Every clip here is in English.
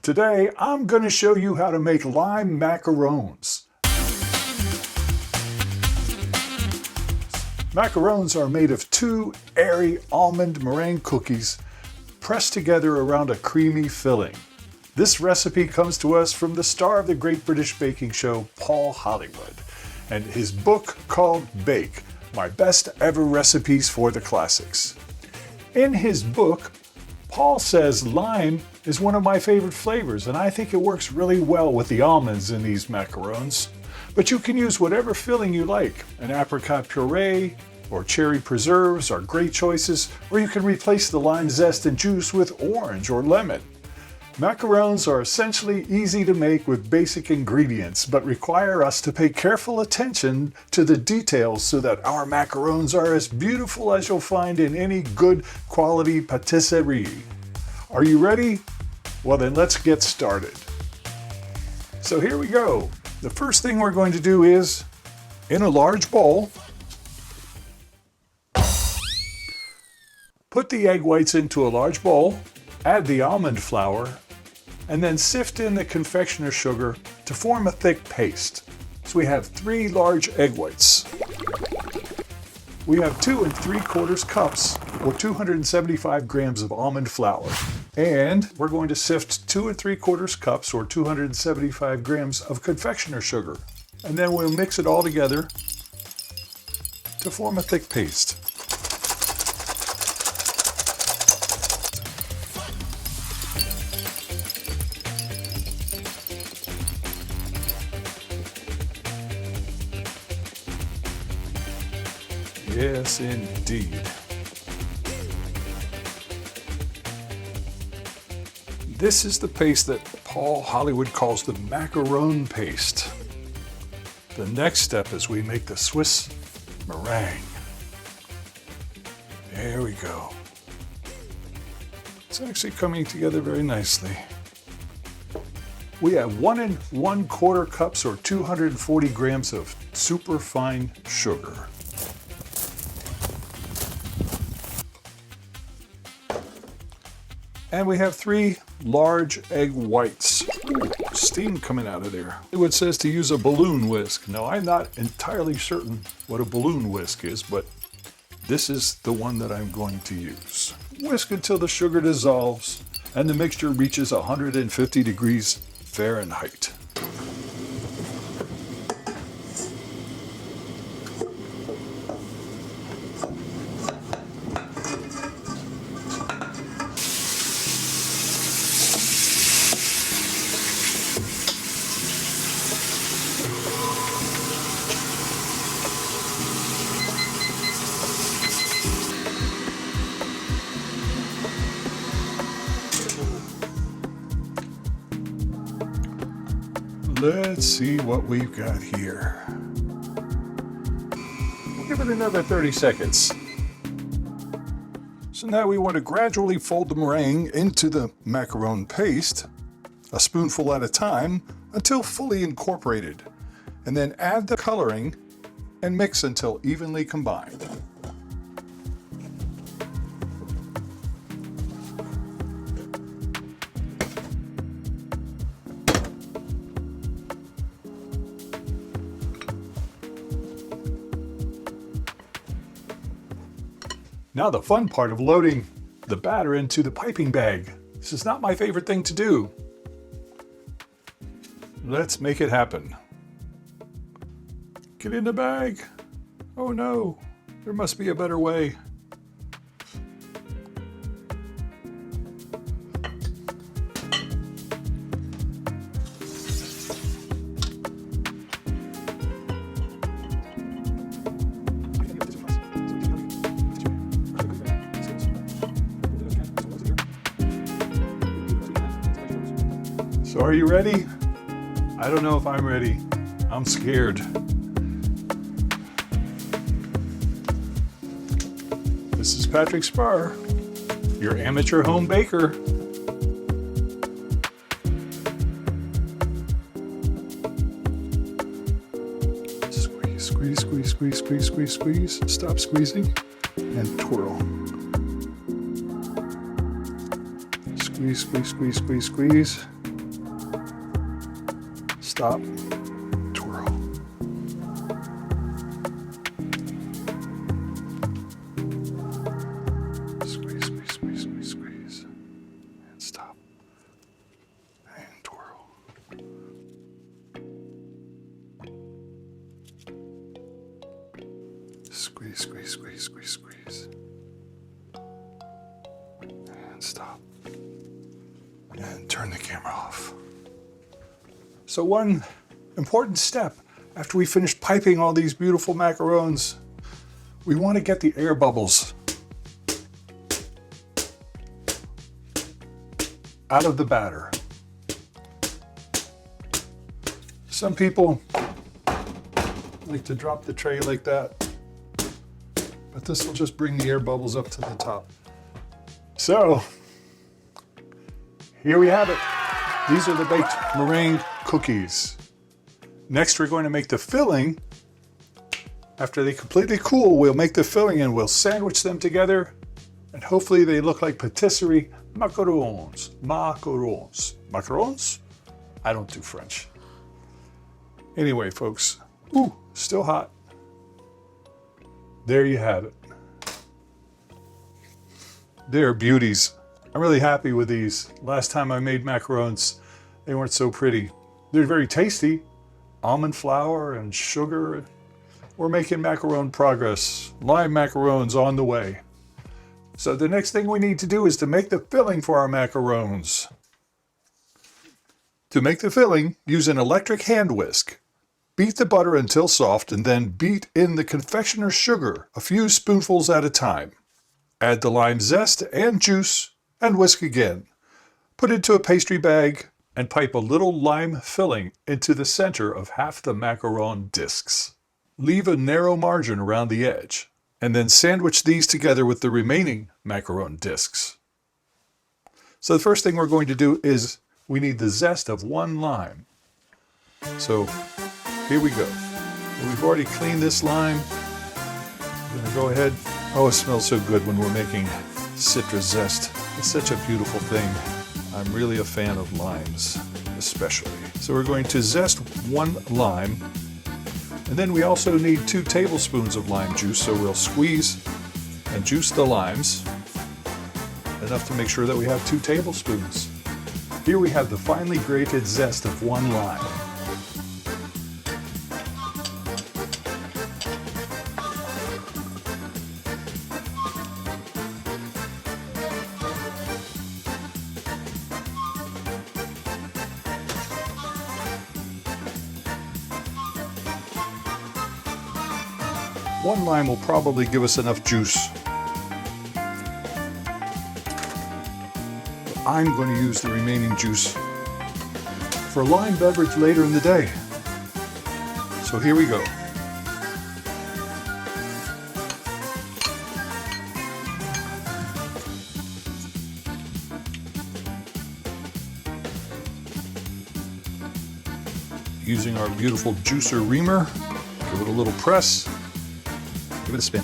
Today, I'm going to show you how to make lime macarons. Macarons are made of two airy almond meringue cookies pressed together around a creamy filling. This recipe comes to us from the star of the Great British Baking Show, Paul Hollywood, and his book called Bake, My Best Ever Recipes for the Classics. In his book, Paul says lime is one of my favorite flavors, and I think it works really well with the almonds in these macarons. But you can use whatever filling you like. An apricot puree or cherry preserves are great choices, or you can replace the lime zest and juice with orange or lemon. Macarons are essentially easy to make with basic ingredients, but require us to pay careful attention to the details so that our macarons are as beautiful as you'll find in any good quality patisserie. Are you ready? Well then let's get started. So here we go. The first thing we're going to do is, in a large bowl, put the egg whites into a large bowl, add the almond flour, and then sift in the confectioner sugar to form a thick paste. So we have 3 large egg whites. We have 2 3/4 cups or 275 grams of almond flour. And we're going to sift 2 3/4 cups or 275 grams of confectioner sugar. And then we'll mix it all together to form a thick paste. Yes, indeed. This is the paste that Paul Hollywood calls the macaron paste. The next step is we make the Swiss meringue. There we go. It's actually coming together very nicely. We have 1 1/4 cups or 240 grams of superfine sugar. And we have 3 large egg whites. Ooh, steam coming out of there. It says to use a balloon whisk. Now, I'm not entirely certain what a balloon whisk is, but this is the one that I'm going to use. Whisk until the sugar dissolves and the mixture reaches 150 degrees Fahrenheit. Let's see what we've got here. We'll give it another 30 seconds. So now we want to gradually fold the meringue into the macaron paste, a spoonful at a time, until fully incorporated, and then add the coloring and mix until evenly combined. Now the fun part of loading the batter into the piping bag. This is not my favorite thing to do. Let's make it happen. Get in the bag. Oh no, there must be a better way. So are you ready? I don't know if I'm ready. I'm scared. This is Patrick Spar, your amateur home baker. Squeeze, squeeze, squeeze, squeeze, squeeze, squeeze. Stop squeezing and twirl. Squeeze, squeeze, squeeze, squeeze, squeeze. Stop. Twirl. Squeeze, squeeze, squeeze, squeeze, squeeze. And stop. And twirl. Squeeze, squeeze, squeeze, squeeze, squeeze. And stop. And turn the camera off. So one important step after we finish piping all these beautiful macarons, we want to get the air bubbles out of the batter. Some people like to drop the tray like that, but this will just bring the air bubbles up to the top. So here we have it. These are the baked meringue cookies. Next, we're going to make the filling. After they completely cool, we'll make the filling and we'll sandwich them together, and hopefully they look like patisserie macarons. Macarons. Macarons? I don't do French. Anyway, folks, ooh, still hot. There you have it. They're beauties. I'm really happy with these. Last time I made macarons, they weren't so pretty. They're very tasty. Almond flour and sugar. We're making macaron progress. Lime macarons on the way. So the next thing we need to do is to make the filling for our macarons. To make the filling, use an electric hand whisk. Beat the butter until soft and then beat in the confectioner's sugar a few spoonfuls at a time. Add the lime zest and juice and whisk again. Put into a pastry bag and pipe a little lime filling into the center of half the macaron discs. Leave a narrow margin around the edge, and then sandwich these together with the remaining macaron discs. So the first thing we're going to do is we need the zest of 1 lime. So here we go. We've already cleaned this lime. I'm going to go ahead. Oh, it smells so good when we're making citrus zest. It's such a beautiful thing. I'm really a fan of limes, especially. So we're going to zest 1 lime, and then we also need 2 tablespoons of lime juice, so we'll squeeze and juice the limes, enough to make sure that we have 2 tablespoons. Here we have the finely grated zest of 1 lime. One lime will probably give us enough juice. I'm going to use the remaining juice for a lime beverage later in the day. So here we go. Using our beautiful juicer reamer, give it a little press. Give it a spin.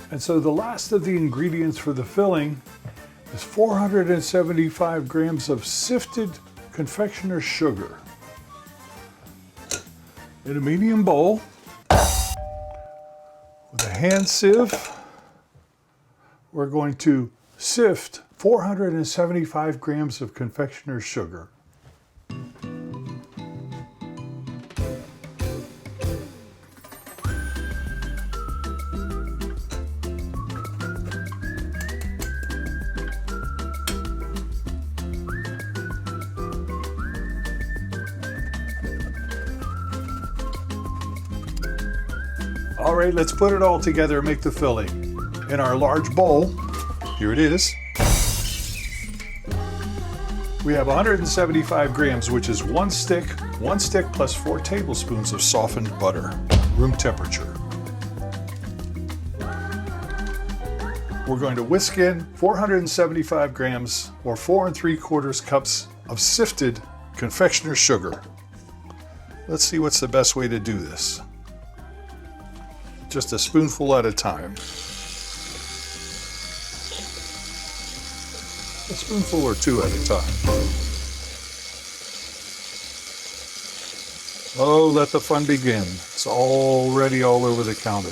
And so the last of the ingredients for the filling is 475 grams of sifted confectioner's sugar. In a medium bowl with a hand sieve, we're going to sift 475 grams of confectioner's sugar. All right, let's put it all together and make the filling. In our large bowl, here it is, we have 175 grams, which is one stick plus 4 tablespoons of softened butter, room temperature. We're going to whisk in 475 grams or 4 3/4 cups of sifted confectioner's sugar. Let's see what's the best way to do this. just a spoonful at a time. A spoonful or two at a time. Oh, let the fun begin. It's already all over the counter.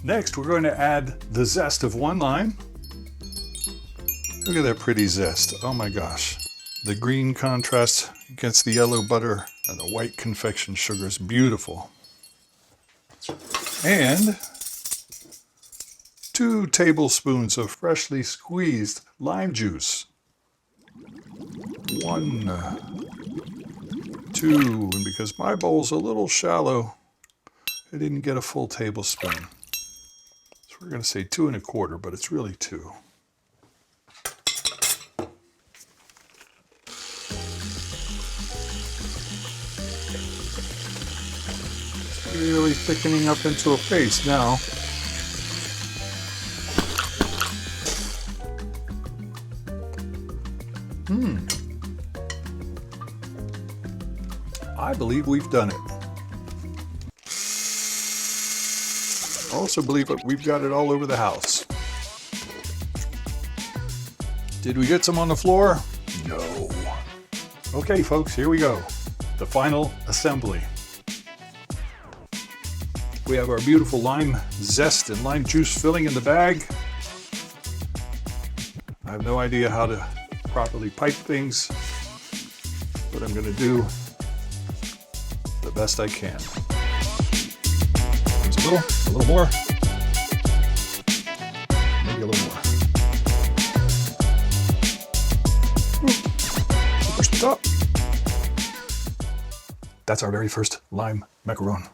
Next, we're going to add the zest of 1 lime. Look at that pretty zest. Oh my gosh. The green contrast against the yellow butter and the white confection sugar is beautiful. And 2 tablespoons of freshly squeezed lime juice. 1, 2, and because my bowl's a little shallow, I didn't get a full tablespoon. So we're going to say 2 1/4, but it's really 2. Really thickening up into a paste now. I believe we've done it. I also believe that we've got it all over the house. Did we get some on the floor? No. Okay, folks, here we go. The final assembly. We have our beautiful lime zest and lime juice filling in the bag. I have no idea how to properly pipe things, but I'm going to do the best I can. There's a little more, maybe a little more. Push the top. That's our very first lime macaron.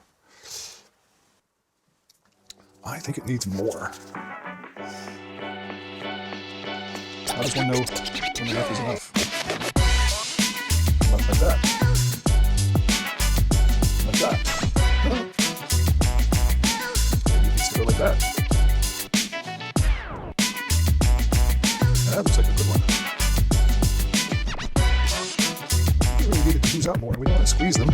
I think it needs more. How does one know when enough is enough? Not like that. Like that. Maybe it needs to go like that. That looks like a good one. We really need it to ooze out more. We don't want to squeeze them.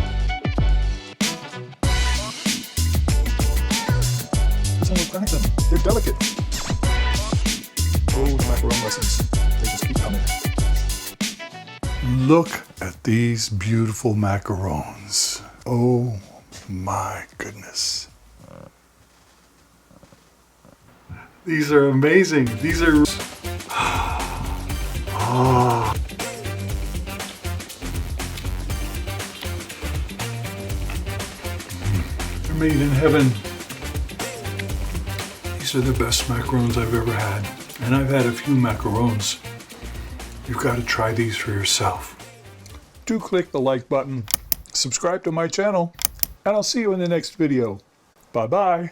Crack them. They're delicate. Oh, the macaron lessons. They just keep coming. Look at these beautiful macarons. Oh my goodness. These are amazing. These are... Oh. They're made in heaven. These are the best macarons I've ever had, and I've had a few macarons. You've got to try these for yourself. Do click the like button, subscribe to my channel, and I'll see you in the next video. Bye-bye.